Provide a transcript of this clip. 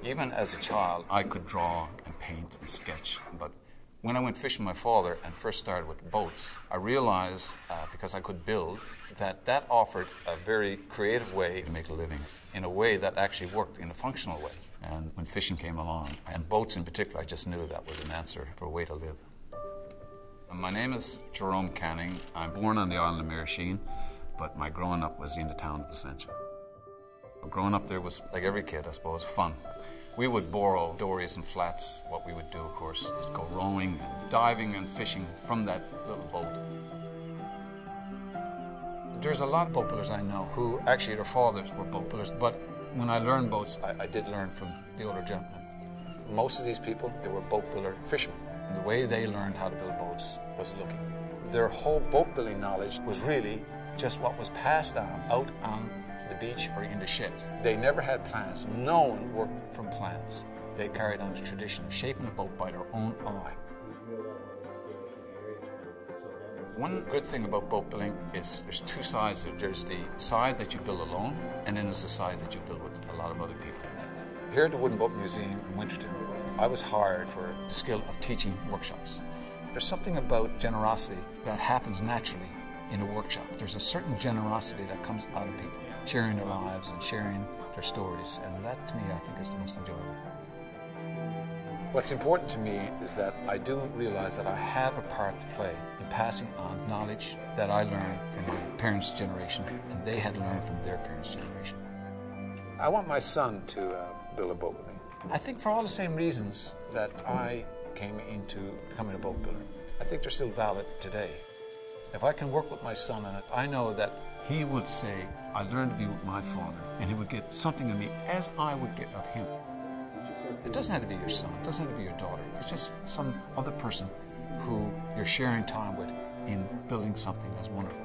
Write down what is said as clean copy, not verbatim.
Even as a child, I could draw and paint and sketch, but when I went fishing with my father and first started with boats, I realized, because I could build, that offered a very creative way to make a living, in a way that actually worked in a functional way. And when fishing came along, and boats in particular, I just knew that was an answer for a way to live. My name is Jerome Canning. I'm born on the island of Maraschine, but my growing up was in the town of Placentia. Growing up there was, like every kid, I suppose, fun. We would borrow dories and flats. What we would do, of course, is go rowing and diving and fishing from that little boat. There's a lot of boat builders I know who actually their fathers were boat builders, but when I learned boats, I did learn from the older gentlemen. Most of these people, they were boat builder fishermen. The way they learned how to build boats was looking. Their whole boat building knowledge was really just what was passed down out on the beach or in the shed. They never had plans. No one worked from plans. They carried on the tradition of shaping a boat by their own eye. One good thing about boat building is there's two sides. There's the side that you build alone, and then there's the side that you build with a lot of other people. Here at the Wooden Boat Museum in Winterton, I was hired for the skill of teaching workshops. There's something about generosity that happens naturally in a workshop. There's a certain generosity that comes out of people, sharing their lives and sharing their stories, and that to me I think is the most enjoyable. What's important to me is that I do realize that I have a part to play in passing on knowledge that I learned from my parents' generation and they had learned from their parents' generation. I want my son to build a boat with me. I think for all the same reasons that I came into becoming a boat builder. I think they're still valid today. If I can work with my son on it, I know that he would say, I learned to be with my father, and he would get something of me as I would get of him. It doesn't have to be your son, it doesn't have to be your daughter. It's just some other person who you're sharing time with in building something that's wonderful.